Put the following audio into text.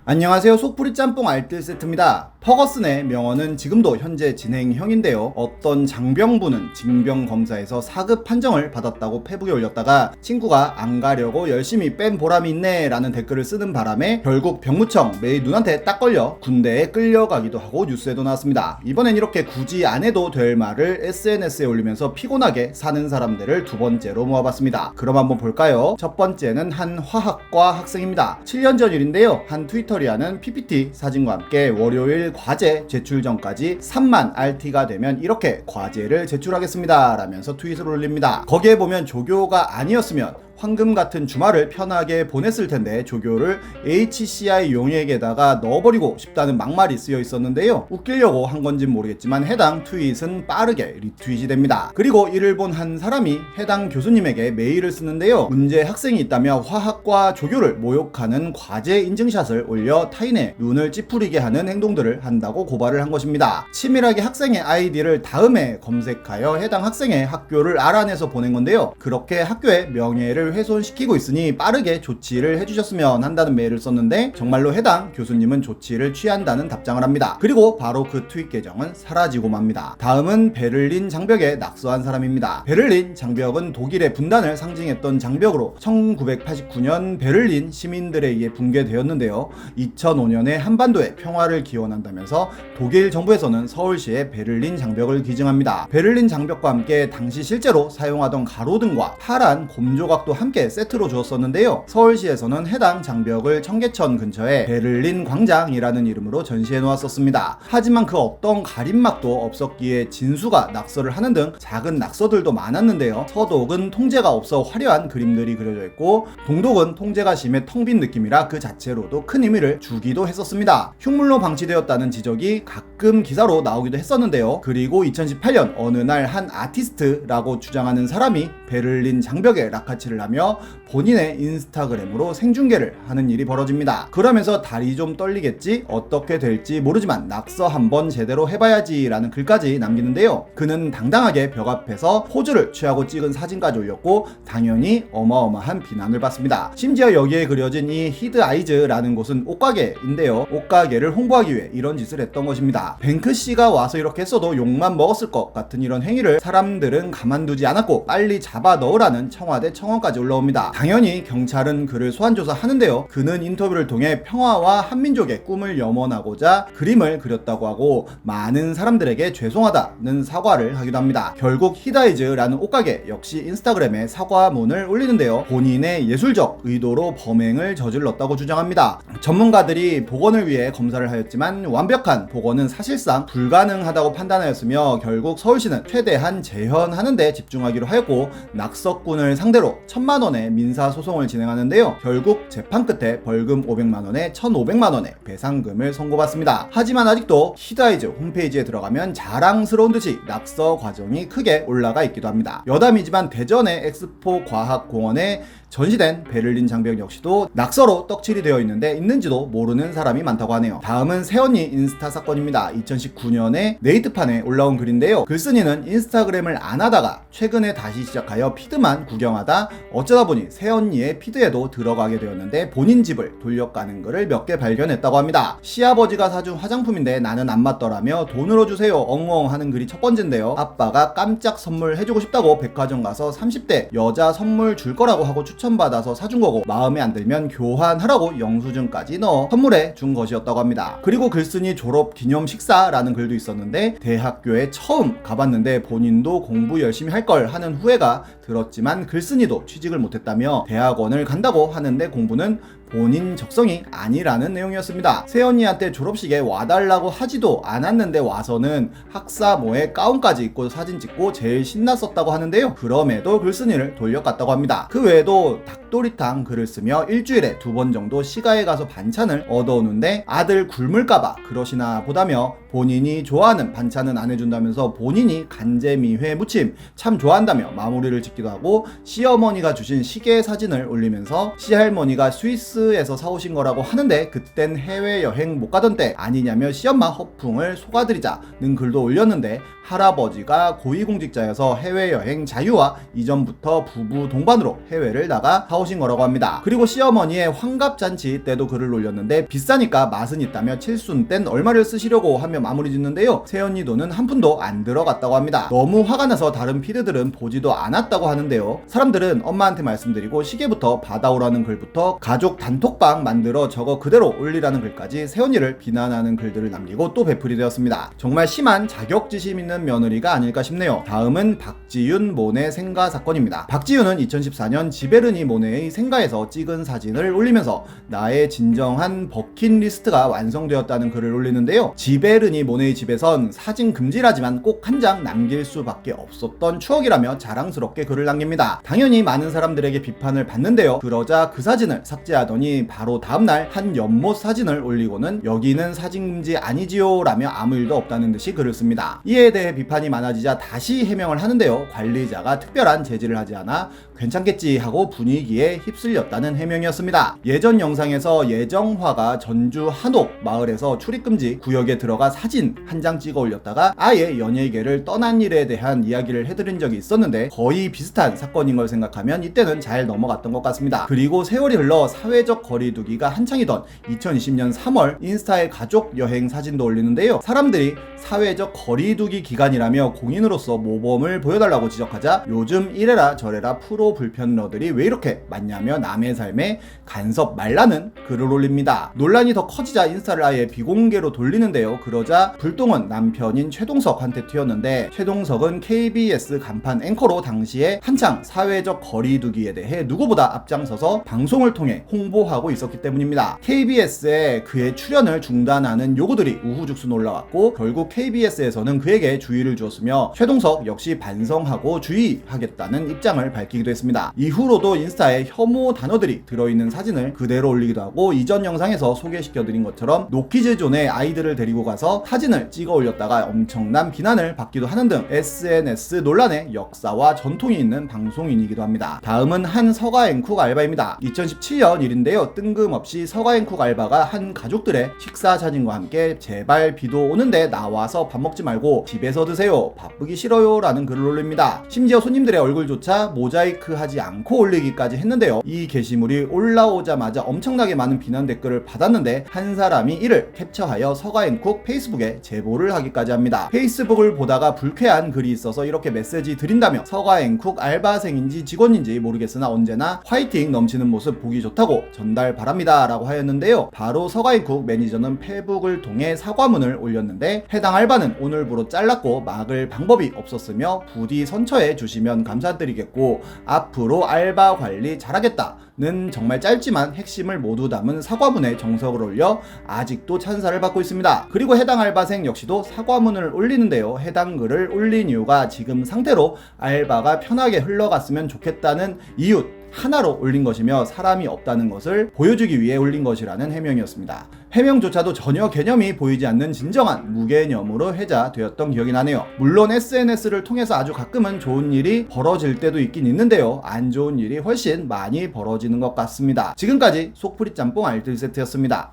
안녕하세요. 속풀이 짬뽕 알뜰 세트입니다. 퍼거슨의 명언은 지금도 현재 진행형인데요. 어떤 장병부는 징병검사에서 4급 판정을 받았다고 페북에 올렸다가 친구가 안 가려고 열심히 뺀 보람이 있네 라는 댓글을 쓰는 바람에 결국 병무청 메이 눈한테 딱 걸려 군대에 끌려가기도 하고 뉴스에도 나왔습니다. 이번엔 이렇게 굳이 안 해도 될 말을 SNS에 올리면서 피곤하게 사는 사람들을 두 번째로 모아봤습니다. 그럼 한번 볼까요? 첫 번째는 한 화학과 학생입니다. 7년 전 일인데요. 한 트위터리아는 PPT 사진과 함께 월요일 과제 제출 전까지 3만 RT가 되면 이렇게 과제를 제출하겠습니다 라면서 트윗을 올립니다. 거기에 보면 조교가 아니었으면 황금 같은 주말을 편하게 보냈을 텐데 조교를 HCI 용액에다가 넣어버리고 싶다는 막말이 쓰여 있었는데요. 웃기려고 한 건진 모르겠지만 해당 트윗은 빠르게 리트윗이 됩니다. 그리고 이를 본 한 사람이 해당 교수님에게 메일을 쓰는데요. 문제 학생이 있다며 화학과 조교를 모욕하는 과제 인증샷을 올려 타인의 눈을 찌푸리게 하는 행동들을 한다고 고발을 한 것입니다. 치밀하게 학생의 아이디를 다음에 검색하여 해당 학생의 학교를 알아내서 보낸 건데요. 그렇게 학교의 명예를 훼손시키고 있으니 빠르게 조치를 해주셨으면 한다는 메일을 썼는데 정말로 해당 교수님은 조치를 취한다는 답장을 합니다. 그리고 바로 그 트윗 계정은 사라지고 맙니다. 다음은 베를린 장벽에 낙서한 사람입니다. 베를린 장벽은 독일의 분단을 상징했던 장벽으로 1989년 베를린 시민들에 의해 붕괴되었는데요. 2005년에 한반도의 평화를 기원한다면서 독일 정부에서는 서울시에 베를린 장벽을 기증합니다. 베를린 장벽과 함께 당시 실제로 사용하던 가로등과 파란 곰조각도 함께 세트로 주었었는데요. 서울시에서는 해당 장벽을 청계천 근처에 베를린 광장이라는 이름으로 전시해 놓았었습니다. 하지만 그 어떤 가림막도 없었기에 진수가 낙서를 하는 등 작은 낙서들도 많았는데요. 서독은 통제가 없어 화려한 그림들이 그려져 있고 동독은 통제가 심해 텅 빈 느낌이라 그 자체로도 큰 의미를 주기도 했었습니다. 흉물로 방치되었다는 지적이 가끔 기사로 나오기도 했었는데요. 그리고 2018년 어느 날 한 아티스트라고 주장하는 사람이 베를린 장벽에 라카치를 하며 본인의 인스타그램으로 생중계를 하는 일이 벌어집니다. 그러면서 다리 좀 떨리겠지? 어떻게 될지 모르지만 낙서 한번 제대로 해봐야지 라는 글까지 남기는데요. 그는 당당하게 벽 앞에서 포즈를 취하고 찍은 사진까지 올렸고 당연히 어마어마한 비난을 받습니다. 심지어 여기에 그려진 이 히드 아이즈라는 곳은 옷가게인데요. 옷가게를 홍보하기 위해 이런 짓을 했던 것입니다. 뱅크씨가 와서 이렇게 했어도 욕만 먹었을 것 같은 이런 행위를 사람들은 가만두지 않았고 빨리 잡아 넣으라는 청와대 청원까지 올라옵니다. 당연히 경찰은 그를 소환조사하는데요. 그는 인터뷰를 통해 평화와 한민족의 꿈을 염원하고자 그림을 그렸다고 하고 많은 사람들에게 죄송하다는 사과를 하기도 합니다. 결국 히다이즈라는 옷가게 역시 인스타그램에 사과문을 올리는데요. 본인의 예술적 의도로 범행을 저질렀다고 주장합니다. 전문가들이 복원을 위해 검사를 하였지만 완벽한 복원은 사실상 불가능하다고 판단하였으며 결국 서울시는 최대한 재현하는 데 집중하기로 하였고 낙서꾼을 상대로 1,000만원의 민사소송을 진행하는데요. 결국 재판 끝에 벌금 500만원에 1,500만원의 배상금을 선고받습니다. 하지만 아직도 히다이즈 홈페이지에 들어가면 자랑스러운 듯이 낙서 과정이 크게 올라가 있기도 합니다. 여담이지만 대전의 엑스포 과학공원에 전시된 베를린 장벽 역시도 낙서로 떡칠이 되어 있는지도 모르는 사람이 많다고 하네요. 다음은 새언니 인스타 사건입니다. 2019년에 네이트판에 올라온 글인데요. 글쓴이는 인스타그램을 안 하다가 최근에 다시 시작하여 피드만 구경하다 어쩌다 보니 새언니의 피드에도 들어가게 되었는데 본인 집을 돌려가는 글을 몇 개 발견했다고 합니다. 시아버지가 사준 화장품인데 나는 안 맞더라며 돈으로 주세요 엉엉 하는 글이 첫 번째인데요. 아빠가 깜짝 선물 해주고 싶다고 백화점 가서 30대 여자 선물 줄 거라고 하고 추천받아서 사준 거고 마음에 안 들면 교환하라고 영수증까지 넣어 선물해 준 것이었다고 합니다. 그리고 글쓴이 졸업 기념 식사라는 글도 있었는데 대학교에 처음 가봤는데 본인도 공부 열심히 할 걸 하는 후회가 들었지만 글쓴이도 취직을 못했다며 대학원을 간다고 하는데 공부는 본인 적성이 아니라는 내용이었습니다. 새언니한테 졸업식에 와달라고 하지도 않았는데 와서는 학사모에 가운까지 입고 사진 찍고 제일 신났었다고 하는데요. 그럼에도 글쓴이를 돌려갔다고 합니다. 그 외에도 닭도리탕 글을 쓰며 일주일에 2번 정도 시가에 가서 반찬을 얻어오는데 아들 굶을까봐 그러시나 보다며 본인이 좋아하는 반찬은 안 해준다면서 본인이 간제미회 무침 참 좋아한다며 마무리를 짓기도 하고 시어머니가 주신 시계 사진을 올리면서 시할머니가 스위스 PX에서 사오신 거라고 하는데 그땐 해외여행 못 가던 때 아니냐며 시엄마 허풍을 속아드리자는 글도 올렸는데, 할아버지가 고위공직자여서 해외여행 자유와 이전부터 부부 동반으로 해외를 나가 사오신 거라고 합니다. 그리고 시어머니의 환갑잔치 때도 글을 올렸는데 비싸니까 맛은 있다며 칠순 땐 얼마를 쓰시려고 하며 마무리 짓는데요, 새언니 돈은 한 푼도 안 들어갔다고 합니다. 너무 화가 나서 다른 피드들은 보지도 않았다고 하는데요, 사람들은 엄마한테 말씀드리고 시계부터 받아오라는 글부터 가족 단톡방 만들어 저거 그대로 올리라는 글까지 새언니를 비난하는 글들을 남기고 또 배풀이 되었습니다. 정말 심한 자격지심 있는 며느리가 아닐까 싶네요. 다음은 박지윤 모네 생가 사건입니다. 박지윤은 2014년 지베르니 모네의 생가에서 찍은 사진을 올리면서 나의 진정한 버킷리스트가 완성되었다는 글을 올리는데요, 지베르니 모네의 집에선 사진 금지라지만 꼭 한 장 남길 수밖에 없었던 추억이라며 자랑스럽게 글을 남깁니다. 당연히 많은 사람들에게 비판을 받는데요, 그러자 그 사진을 삭제하더니 바로 다음날 한 연못 사진을 올리고는 여기는 사진 금지 아니지요 라며 아무 일도 없다는 듯이 글을 씁니다. 이에 대해 비판이 많아지자 다시 해명을 하는데요, 관리자가 특별한 제지를 하지 않아 괜찮겠지 하고 분위기에 휩쓸렸다는 해명이었습니다. 예전 영상에서 예정화가 전주 한옥 마을에서 출입금지 구역에 들어가 사진 한 장 찍어 올렸다가 아예 연예계를 떠난 일에 대한 이야기를 해드린 적이 있었는데 거의 비슷한 사건인 걸 생각하면 이때는 잘 넘어갔던 것 같습니다. 그리고 세월이 흘러 사회적 거리두기가 한창이던 2020년 3월 인스타에 가족 여행 사진도 올리는데요, 사람들이 사회적 거리두기 기간이라며 공인으로서 모범을 보여달라고 지적하자 요즘 이래라 저래라 프로 불편러들이 왜 이렇게 많냐며 남의 삶에 간섭 말라는 글을 올립니다. 논란이 더 커지자 인스타를 아예 비공개로 돌리는데요, 그러자 불똥은 남편인 최동석한테 튀었는데, 최동석은 KBS 간판 앵커로 당시에 한창 사회적 거리두기에 대해 누구보다 앞장서서 방송을 통해 홍보하고 있었기 때문입니다. KBS에 그의 출연을 중단하는 요구들이 우후죽순 올라왔고 결국 KBS에서는 그에게 주의를 주었으며 최동석 역시 반성하고 주의하겠다는 입장을 밝히기도 했습니다. 이후로도 인스타에 혐오 단어들이 들어있는 사진을 그대로 올리기도 하고 이전 영상에서 소개시켜드린 것처럼 노키즈존에 아이들을 데리고 가서 사진을 찍어 올렸다가 엄청난 비난을 받기도 하는 등 SNS 논란의 역사와 전통이 있는 방송인이기도 합니다. 다음은 한 서가앵쿡 알바입니다. 2017년 일인데요, 뜬금없이 서가앵쿡 알바가 한 가족들의 식사 사진과 함께 제발 비도 오는데 나와서 밥 먹지 말고 집에서 드세요, 바쁘기 싫어요 라는 글을 올립니다. 심지어 손님들의 얼굴조차 모자이크 하지 않고 올리기까지 했는데요, 이 게시물이 올라오자마자 엄청나게 많은 비난 댓글을 받았는데 한 사람이 이를 캡처하여 서가앵쿡 페이스북에 제보를 하기까지 합니다. 페이스북을 보다가 불쾌한 글이 있어서 이렇게 메시지 드린다며 서가앵쿡 알바생인지 직원인지 모르겠으나 언제나 화이팅 넘치는 모습 보기 좋다고 전달 바랍니다 라고 하였는데요, 바로 서가앵쿡 매니저는 페북을 통해 사과문을 올렸는데 해당 알바는 오늘부로 잘랐고 막을 방법이 없었으며 부디 선처해 주시면 감사드리겠고 앞으로 알바 관리 잘하겠다는 정말 짧지만 핵심을 모두 담은 사과문에 정석을 올려 아직도 찬사를 받고 있습니다. 그리고 해당 알바생 역시도 사과문을 올리는데요, 해당 글을 올린 이유가 지금 상태로 알바가 편하게 흘러갔으면 좋겠다는 이유 하나로 올린 것이며 사람이 없다는 것을 보여주기 위해 올린 것이라는 해명이었습니다. 해명조차도 전혀 개념이 보이지 않는 진정한 무개념으로 회자되었던 기억이 나네요. 물론 SNS를 통해서 아주 가끔은 좋은 일이 벌어질 때도 있긴 있는데요, 안 좋은 일이 훨씬 많이 벌어지는 것 같습니다. 지금까지 속풀이 짬뽕 알뜰 세트였습니다.